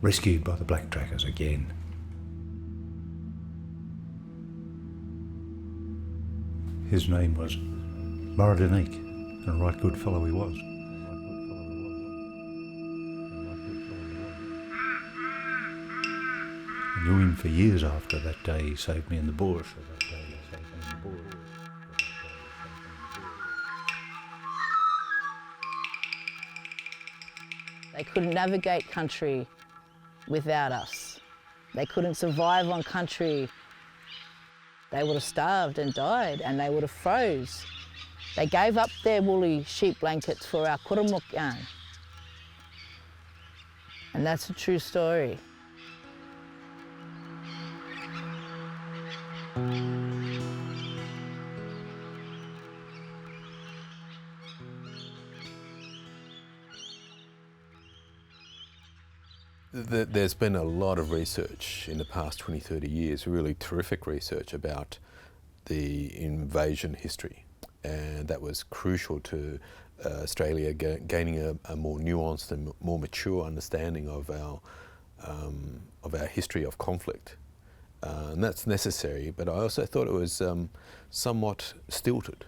Rescued by the black trackers again. His name was Moradinique, and a right good fellow he was. I knew him for years after that day he saved me in the bush. They couldn't navigate country without us. They couldn't survive on country. They would have starved and died, and they would have froze. They gave up their woolly sheep blankets for our kurumuk yarn. And that's a true story. There's been a lot of research in the past 20, 30 years, really terrific research about the invasion history, and that was crucial to Australia gaining a more nuanced and more mature understanding of our history of conflict. And that's necessary, but I also thought it was somewhat stilted.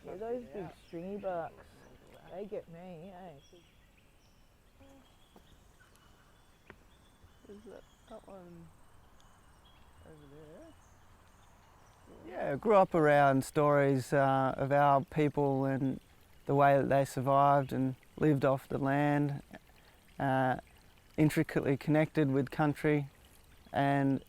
Yeah, those big stringy barks, they get me, eh? Is that one over there? Yeah, I grew up around stories of our people and the way that they survived and lived off the land, intricately connected with country, and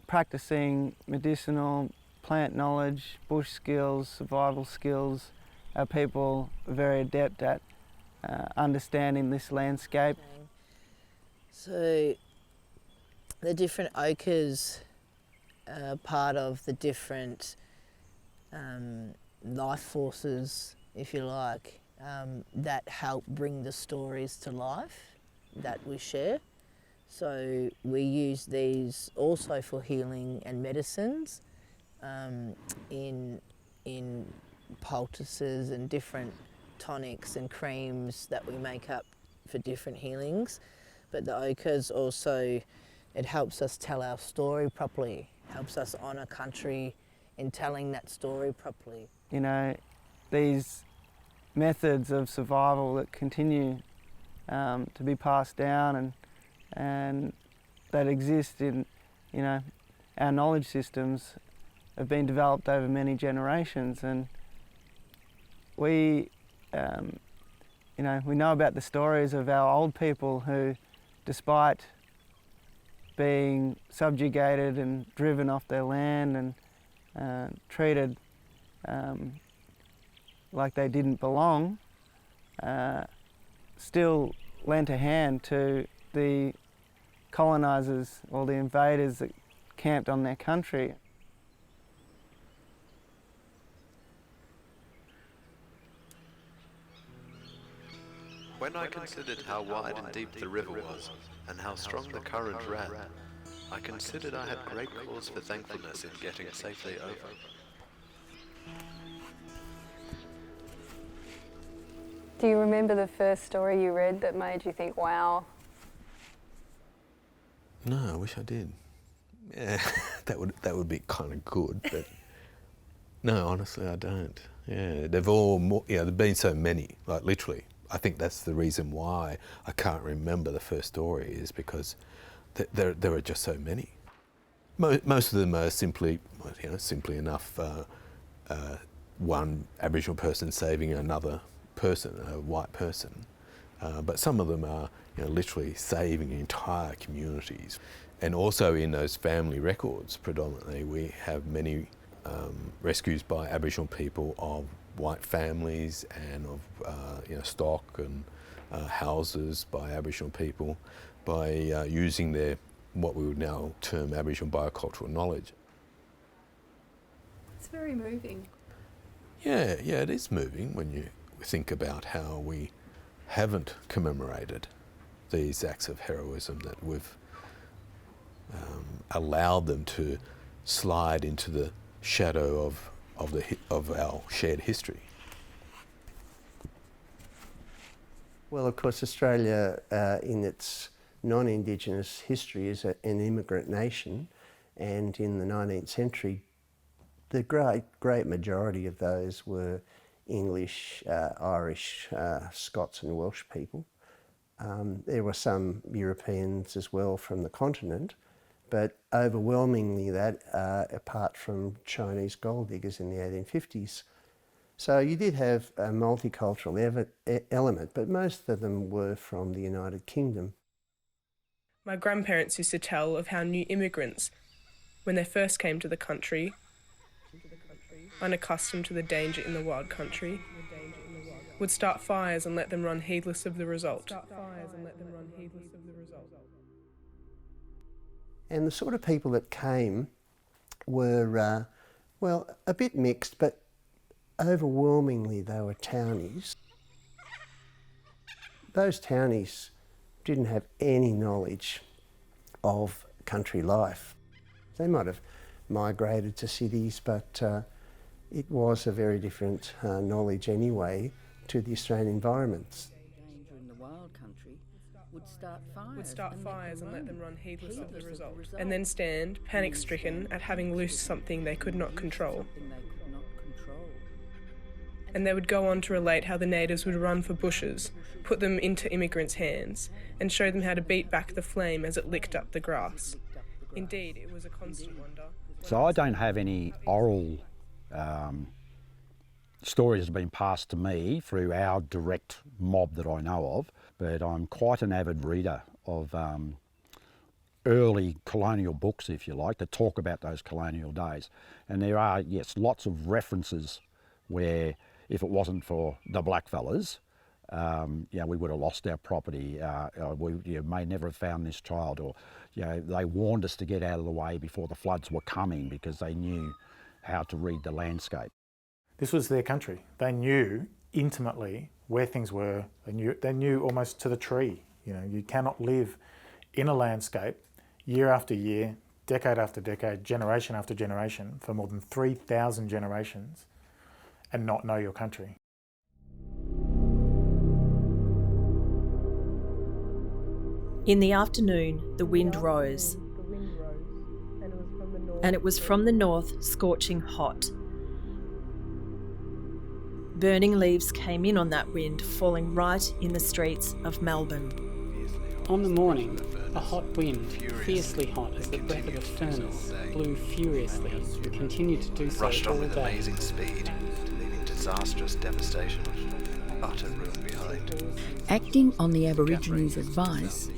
practicing medicinal plant knowledge, bush skills, survival skills. Our people are very adept at understanding this landscape. So the different ochres are part of the different life forces, if you like, that help bring the stories to life that we share. So we use these also for healing and medicines, in poultices and different tonics and creams that we make up for different healings. But the ochres also, it helps us tell our story properly, helps us honour country in telling that story properly. You know, these methods of survival that continue to be passed down and that exist in, you know, our knowledge systems have been developed over many generations, and we know about the stories of our old people who, despite being subjugated and driven off their land and treated like they didn't belong, still lent a hand to the colonisers or the invaders that camped on their country. When I considered how wide and deep the river was, and how strong the current ran, I considered I had great cause for thankfulness in getting safely over. Do you remember the first story you read that made you think, wow? No, I wish I did. Yeah, that would be kind of good, but no, honestly, I don't. Yeah, there've been so many, like literally. I think that's the reason why I can't remember the first story, is because there are just so many. Most of them are simply enough one Aboriginal person saving another person, a white person. But some of them are literally saving entire communities. And also in those family records, predominantly, we have many rescues by Aboriginal people of white families and of stock and houses by Aboriginal people by using their what we would now term Aboriginal biocultural knowledge. It's very moving. Yeah, it is moving when you think about how we haven't commemorated these acts of heroism that we've allowed them to slide into the shadow of our shared history. Well, of course, Australia, in its non-Indigenous history, is an immigrant nation, and in the 19th century, the great majority of those were English, Irish, Scots and Welsh people. There were some Europeans as well from the continent, but overwhelmingly that, apart from Chinese gold diggers in the 1850s. So you did have a multicultural element, but most of them were from the United Kingdom. My grandparents used to tell of how new immigrants, when they first came to the country, unaccustomed to the danger in the wild country, would start fires and let them run heedless of the result. And the sort of people that came were, well, a bit mixed, but overwhelmingly they were townies. Those townies didn't have any knowledge of country life. They might have migrated to cities, but it was a very different knowledge anyway to the Australian environments. Danger in the wild country would start fires And let them run heedless of the result. And then stand, panic-stricken, at having loosed something they could not control. And they would go on to relate how the natives would run for bushes, put them into immigrants' hands, and show them how to beat back the flame as it licked up the grass. Indeed, it was a constant wonder. So I don't have any oral stories that have been passed to me through our direct mob that I know of, but I'm quite an avid reader of early colonial books, if you like, that talk about those colonial days. And there are, yes, lots of references where if it wasn't for the blackfellas, we would have lost our property. We may never have found this child, or they warned us to get out of the way before the floods were coming because they knew how to read the landscape. This was their country. They knew intimately where things were. They knew almost to the tree. You cannot live in a landscape year after year, decade after decade, generation after generation for more than 3,000 generations and not know your country. In the afternoon, the wind rose, and it was from the north, scorching hot. Burning leaves came in on that wind, falling right in the streets of Melbourne. On the morning, a hot wind, fiercely hot as the breath of a furnace, blew furiously and continued to do so rushed on all with day. amazing speed, leaving disastrous devastation, utter ruin behind. Acting on the Aborigines' advice,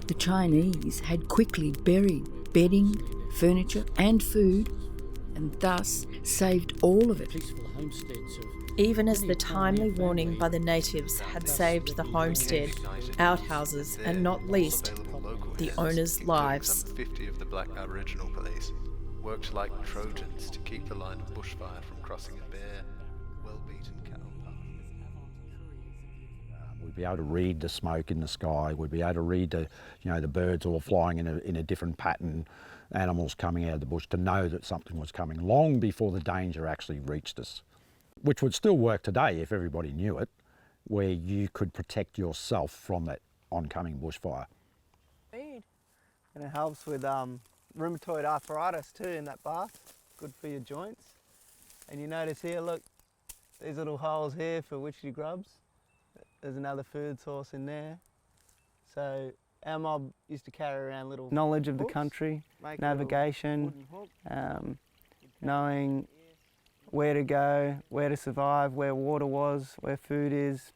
the Chinese had quickly buried bedding, furniture and food, and thus saved all of it. Even as the timely warning by the natives had saved the homestead, outhouses and not least, the owners' lives. Some 50 of the black Aboriginal police worked like Trojans to keep the line of bushfire from crossing a bare, well-beaten cattle path. We'd be able to read the smoke in the sky. We'd be able to read the birds all flying in a different pattern, animals coming out of the bush, to know that something was coming long before the danger actually reached us. Which would still work today if everybody knew it, where you could protect yourself from that oncoming bushfire. And it helps with rheumatoid arthritis too in that bath. Good for your joints. And you notice here, look, these little holes here for witchetty grubs. There's another food source in there. So our mob used to carry around little knowledge of the country, navigation, knowing where to go, where to survive, where water was, where food is,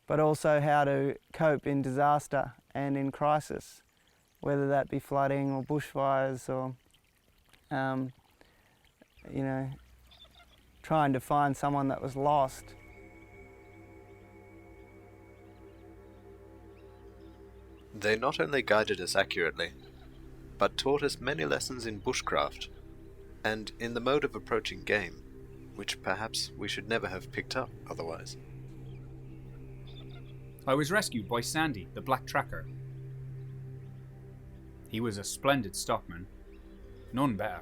but also how to cope in disaster and in crisis, whether that be flooding or bushfires or, trying to find someone that was lost. They not only guided us accurately, but taught us many lessons in bushcraft and in the mode of approaching game, which perhaps we should never have picked up otherwise. I was rescued by Sandy, the black tracker. He was a splendid stockman, non-Bao.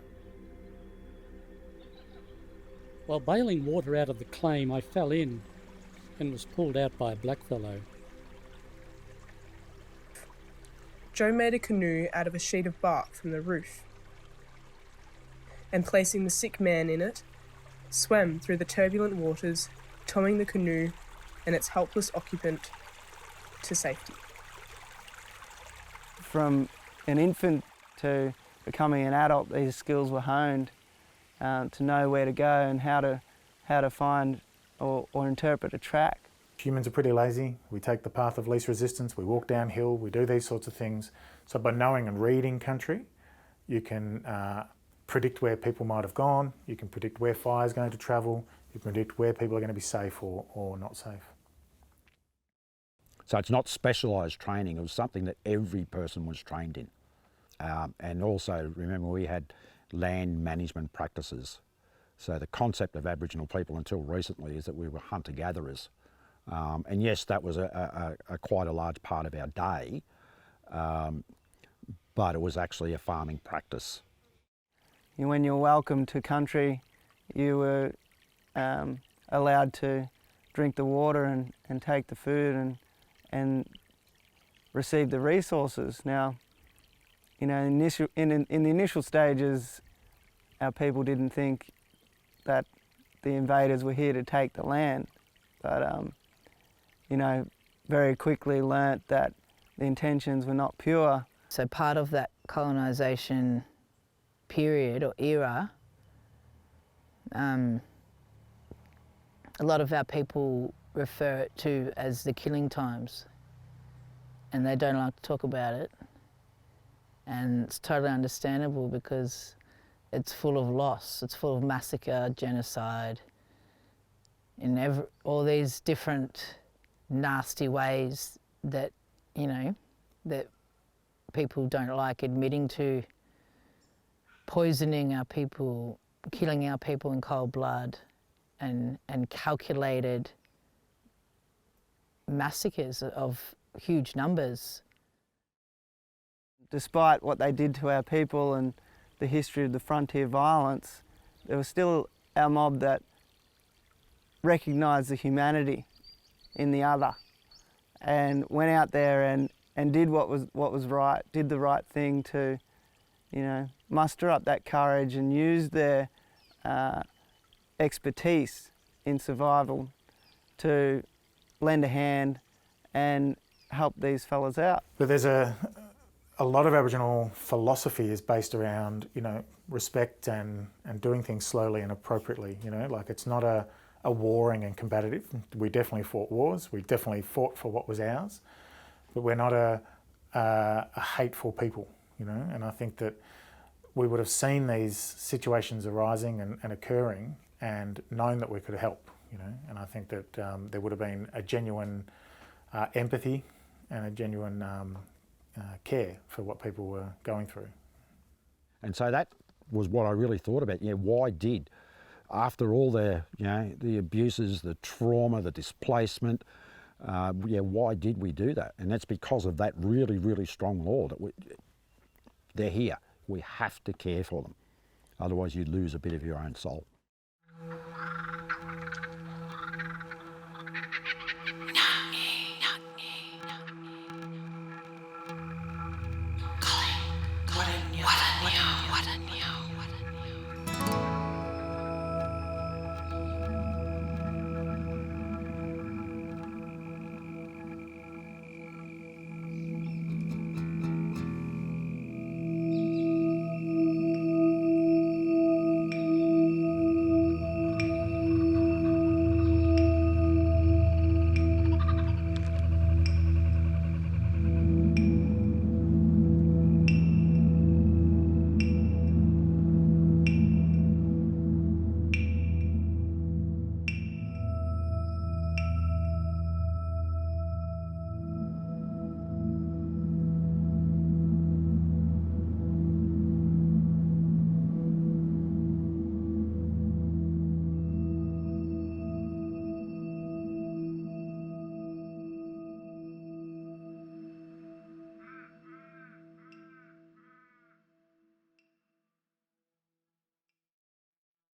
While bailing water out of the claim, I fell in and was pulled out by a blackfellow. Joe made a canoe out of a sheet of bark from the roof, and placing the sick man in it, swam through the turbulent waters, towing the canoe and its helpless occupant to safety. From an infant to becoming an adult, these skills were honed to know where to go and how to find or interpret a track. Humans are pretty lazy. We take the path of least resistance, we walk downhill, we do these sorts of things. So by knowing and reading country, you can predict where people might have gone, you can predict where fire's going to travel, you can predict where people are going to be safe or not safe. So it's not specialised training, it was something that every person was trained in. And also, remember, we had land management practices. So the concept of Aboriginal people until recently is that we were hunter-gatherers. And yes, that was quite a large part of our day, but it was actually a farming practice. When you were welcome to country, you were allowed to drink the water and take the food and receive the resources. Now, you know, in the initial stages, our people didn't think that the invaders were here to take the land, but you know, very quickly learnt that the intentions were not pure. So part of that colonisation period or era, a lot of our people refer it to as the killing times, and they don't like to talk about it. And it's totally understandable because it's full of loss, it's full of massacre, genocide, in all these different nasty ways that, you know, that people don't like admitting to, poisoning our people, killing our people in cold blood, and calculated massacres of huge numbers. Despite what they did to our people and the history of the frontier violence, there was still our mob that recognised the humanity in the other and went out there and did what was right, did the right thing to, you know, muster up that courage and use their expertise in survival to lend a hand and help these fellas out. But there's a lot of Aboriginal philosophy is based around, you know, respect and doing things slowly and appropriately, you know, like it's not a warring and combative. We definitely fought wars, we definitely fought for what was ours, but we're not a hateful people, you know, and I think that we would have seen these situations arising and occurring and known that we could help, you know, and I think that there would have been a genuine empathy and a genuine care for what people were going through. And so that was what I really thought about. Yeah, why did, after all the, you know, the abuses, the trauma, the displacement, why did we do that? And that's because of that really, really strong law that they're here. We have to care for them. Otherwise you lose a bit of your own soul.